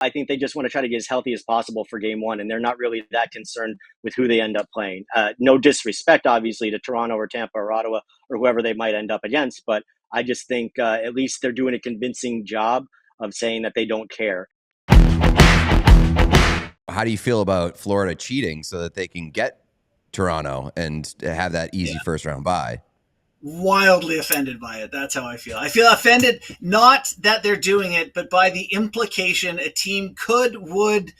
I think they just want to try to get as healthy as possible for game one, and they're not really that concerned with who they end up playing. No disrespect, obviously, to Toronto or Tampa or Ottawa or whoever they might end up against, but I just think at least they're doing a convincing job of saying that they don't care. How do you feel about Florida cheating so that they can get Toronto and have that easy first round bye? Wildly offended by it. That's how I feel. I feel offended, not that they're doing it, but by the implication a team would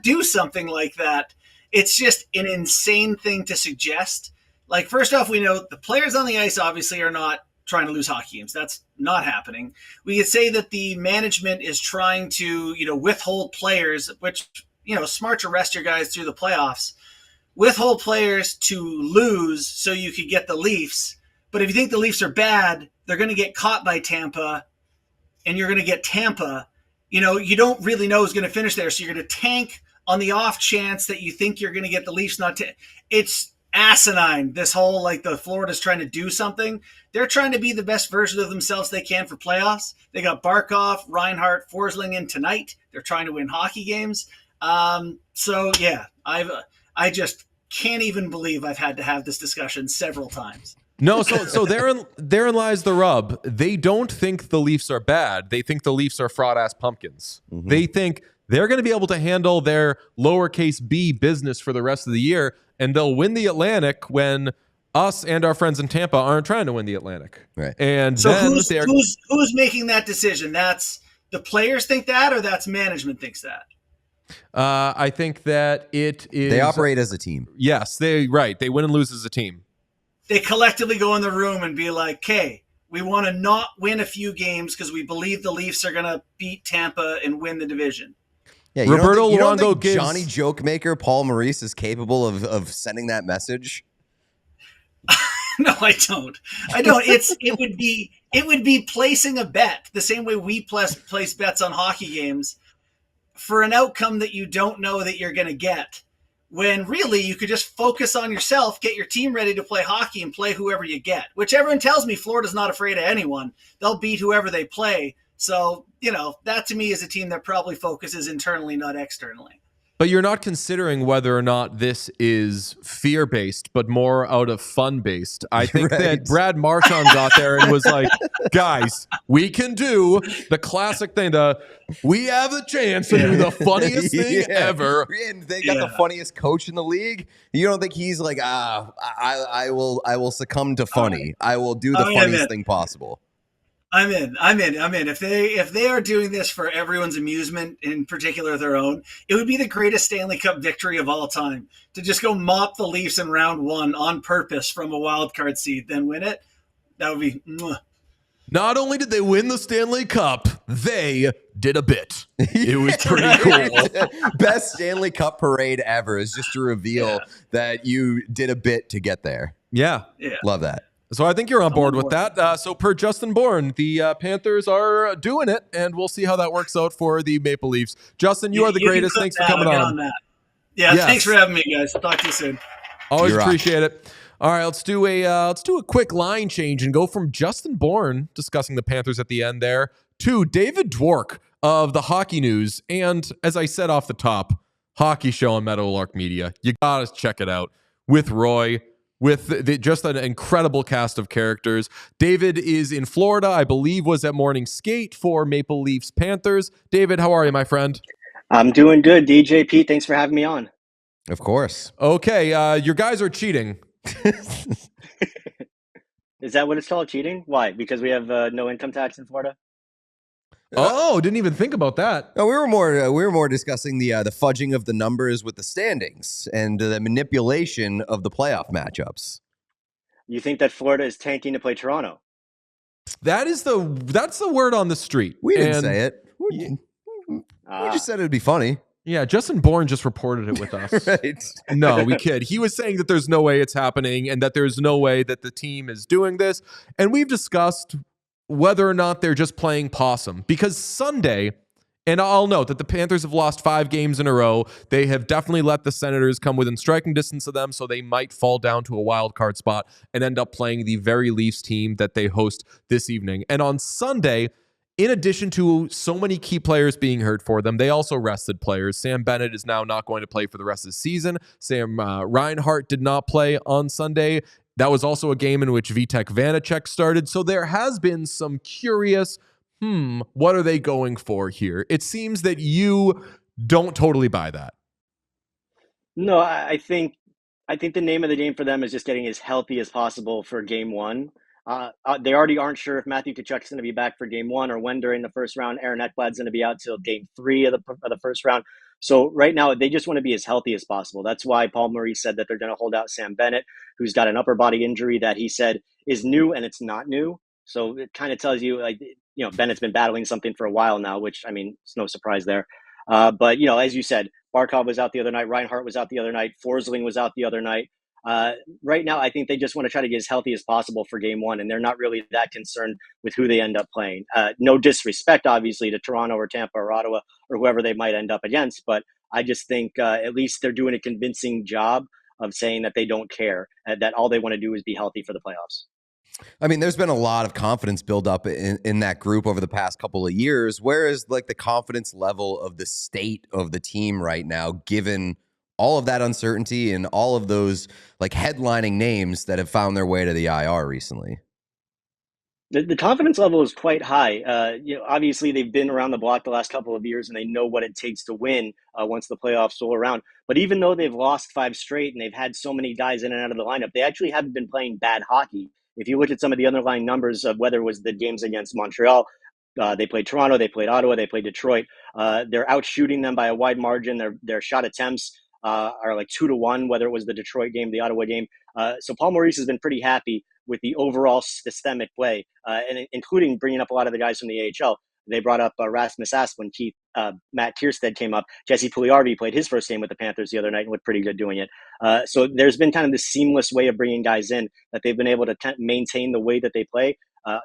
do something like that. It's just an insane thing to suggest. Like, first off, we know the players on the ice obviously are not trying to lose hockey games. That's not happening. We could say that the management is trying to, withhold players, which, smart to rest your guys through the playoffs, withhold players to lose so you could get the Leafs. But if you think the Leafs are bad, they're going to get caught by Tampa, and you're going to get Tampa. You don't really know who's going to finish there, so you're going to tank on the off chance that you think you're going to get the Leafs not to. It's asinine, this whole, the Florida's trying to do something. They're trying to be the best version of themselves they can for playoffs. They got Barkov, Reinhart, Forsling in tonight. They're trying to win hockey games. So, yeah, I just can't even believe I've had to have this discussion several times. No, so therein lies the rub. They don't think the Leafs are bad. They think the Leafs are fraud-ass pumpkins. Mm-hmm. They think they're going to be able to handle their lowercase b business for the rest of the year, and they'll win the Atlantic when us and our friends in Tampa aren't trying to win the Atlantic. Right. And so then who's making that decision? That's the players think that, or that's management thinks that? I think that it is. They operate as a team. Yes, They win and lose as a team. They collectively go in the room and be like, "Okay, we want to not win a few games because we believe the Leafs are going to beat Tampa and win the division." Yeah, Roberto you don't Luongo think gives Johnny Joke Maker Paul Maurice is capable of sending that message? No, I don't. It would be placing a bet the same way we place bets on hockey games for an outcome that you don't know that you're going to get. When really you could just focus on yourself, get your team ready to play hockey and play whoever you get, which everyone tells me Florida's not afraid of anyone. They'll beat whoever they play. So, that to me is a team that probably focuses internally, not externally. But you're not considering whether or not this is fear-based, but more out of fun-based. I think that Brad Marchand got there and was like, guys, we can do the classic thing. We have the chance to do the funniest thing ever. And they got the funniest coach in the league. You don't think he's like, I will succumb to funny. I will do the funniest thing possible. I'm in. If they are doing this for everyone's amusement, in particular their own, it would be the greatest Stanley Cup victory of all time to just go mop the Leafs in round one on purpose from a wild card seed, then win it. That would be. Not only did they win the Stanley Cup, they did a bit. It was pretty cool. Best Stanley Cup parade ever is just to reveal that you did a bit to get there. Yeah. Love that. So I think you're on board with that. So per Justin Bourne, the Panthers are doing it, and we'll see how that works out for the Maple Leafs. Justin, you are the greatest. Thanks for coming on. Yeah, thanks for having me, guys. Talk to you soon. Always appreciate it. All right, let's do a quick line change and go from Justin Bourne discussing the Panthers at the end there to David Dwork of the Hockey News, and as I said off the top, hockey show on Meadowlark Media. You gotta check it out with Roy. With just an incredible cast of characters. David is in Florida, I believe was at morning skate for Maple Leafs Panthers. David, how are you, my friend? I'm doing good, DJ Pete. Thanks for having me on. Of course. Okay, your guys are cheating. Is that what it's called, cheating? Why? Because we have no income tax in Florida? Oh, didn't even think about that. No, we were more discussing the fudging of the numbers with the standings and the manipulation of the playoff matchups. You think that Florida is tanking to play Toronto? That's the word on the street. We didn't say it. We just said it'd be funny. Yeah, Justin Bourne just reported it with us. Right. No, we kid. He was saying that there's no way it's happening and that there's no way that the team is doing this. And we've discussed whether or not they're just playing possum. Because Sunday, and I'll note that the Panthers have lost 5 games in a row. They have definitely let the Senators come within striking distance of them, so they might fall down to a wild card spot and end up playing the very Leafs team that they host this evening. And on Sunday, in addition to so many key players being hurt for them, they also rested players. Sam Bennett is now not going to play for the rest of the season. Sam Reinhart did not play on Sunday. That was also a game in which Vitek Vanacek started. So there has been some curious, what are they going for here? It seems that you don't totally buy that. No, I think the name of the game for them is just getting as healthy as possible for game one. They already aren't sure if Matthew Tkachuk's going to be back for game one or when during the first round. Aaron Ekblad's going to be out till game three of the first round. So right now they just want to be as healthy as possible. That's why Paul Maurice said that they're going to hold out Sam Bennett, who's got an upper body injury that he said is new and it's not new. So it kind of tells you, like, Bennett's been battling something for a while now, which, I mean, it's no surprise there. But, as you said, Barkov was out the other night. Reinhart was out the other night. Forsling was out the other night. Right now, I think they just want to try to get as healthy as possible for game one, and they're not really that concerned with who they end up playing. No disrespect, obviously, to Toronto or Tampa or Ottawa or whoever they might end up against, but I just think at least they're doing a convincing job of saying that they don't care, that all they want to do is be healthy for the playoffs. I mean, there's been a lot of confidence build up in that group over the past couple of years. Where is like the confidence level of the state of the team right now, given all of that uncertainty and all of those like headlining names that have found their way to the IR recently? The confidence level is quite high. Obviously they've been around the block the last couple of years and they know what it takes to win once the playoffs roll around. But even though they've lost 5 straight and they've had so many guys in and out of the lineup, they actually haven't been playing bad hockey. If you look at some of the underlying numbers of whether it was the games against Montreal, they played Toronto, they played Ottawa, they played Detroit. They're out shooting them by a wide margin. Their shot attempts are like 2-1, whether it was the Detroit game, the Ottawa game. So Paul Maurice has been pretty happy with the overall systemic play, and including bringing up a lot of the guys from the AHL. They brought up Rasmus Asplund, Matt Kierstead came up. Jesse Puljujarvi played his first game with the Panthers the other night and looked pretty good doing it. So there's been kind of this seamless way of bringing guys in that they've been able to maintain the way that they play,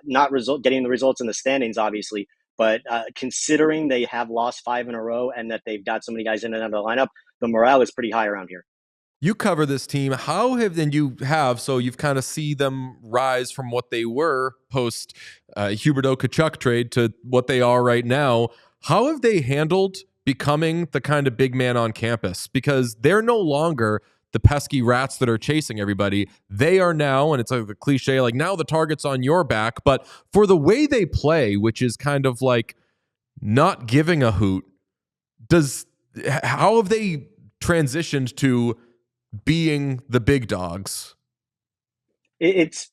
not getting the results in the standings, obviously, but considering they have lost 5 in a row and that they've got so many guys in and out of the lineup, the morale is pretty high around here. You cover this team. So you've kind of see them rise from what they were post Huberdeau Tkachuk trade to what they are right now. How have they handled becoming the kind of big man on campus? Because they're no longer the pesky rats that are chasing everybody. They are now, and it's like the cliche, like now the target's on your back. But for the way they play, which is kind of like not giving a hoot, how have they transitioned to being the big dogs? It's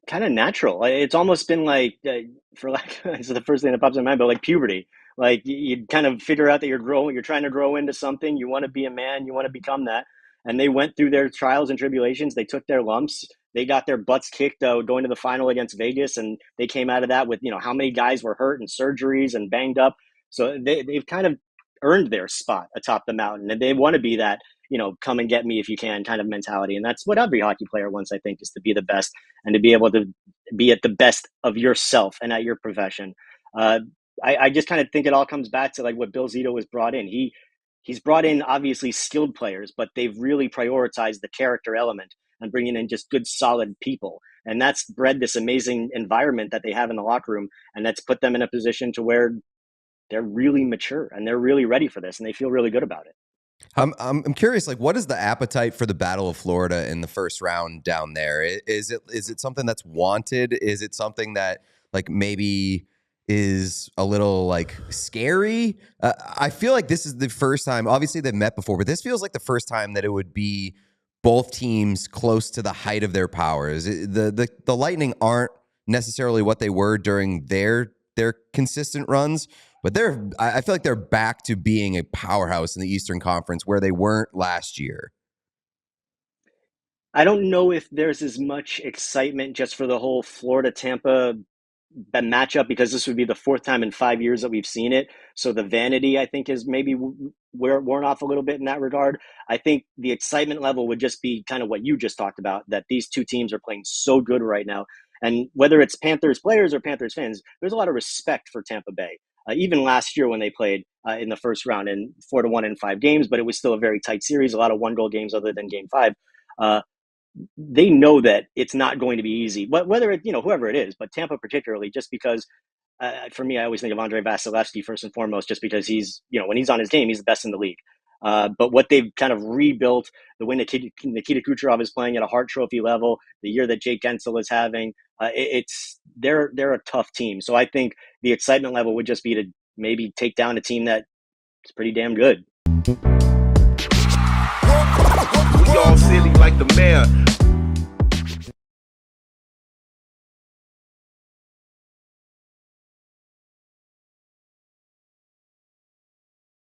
kind of natural. It's almost been like, it's the first thing that pops in my mind, but like puberty. Like you kind of figure out that you're trying to grow into something. You want to be a man. You want to become that. And they went through their trials and tribulations. They took their lumps. They got their butts kicked going to the final against Vegas, and they came out of that with how many guys were hurt and surgeries and banged up. So they've kind of earned their spot atop the mountain, and they want to be that come and get me if you can kind of mentality. And that's what every hockey player wants, I think, is to be the best and to be able to be at the best of yourself and at your profession. I just kind of think it all comes back to like what Bill Zito has brought in. He's brought in obviously skilled players, but they've really prioritized the character element and bringing in just good, solid people. And that's bred this amazing environment that they have in the locker room. And that's put them in a position to where they're really mature and they're really ready for this and they feel really good about it. I'm curious, like, what is the appetite for the Battle of Florida in the first round down there? Is it something that's wanted? Is it something that like maybe is a little like scary? I feel like this is the first time. Obviously, they've met before, but this feels like the first time that it would be both teams close to the height of their powers. The Lightning aren't necessarily what they were during their consistent runs. But I feel like they're back to being a powerhouse in the Eastern Conference where they weren't last year. I don't know if there's as much excitement just for the whole Florida-Tampa matchup because this would be the 4th time in 5 years that we've seen it. So the vanity, I think, is maybe worn off a little bit in that regard. I think the excitement level would just be kind of what you just talked about, that these two teams are playing so good right now. And whether it's Panthers players or Panthers fans, there's a lot of respect for Tampa Bay. Even last year when they played in the first round and 4-1 in 5 games, but it was still a very tight series, a lot of 1-goal games other than game 5. They know that it's not going to be easy, whether it, whoever it is, but Tampa particularly, just because For me, I always think of Andre Vasilevsky first and foremost, just because he's, when he's on his game, he's the best in the league. But what they've kind of rebuilt, the way Nikita Kucherov is playing at a Hart Trophy level, the year that Jake Gensel is having, they're a tough team. So I think the excitement level would just be to maybe take down a team that's pretty damn good. We all silly like the mayor.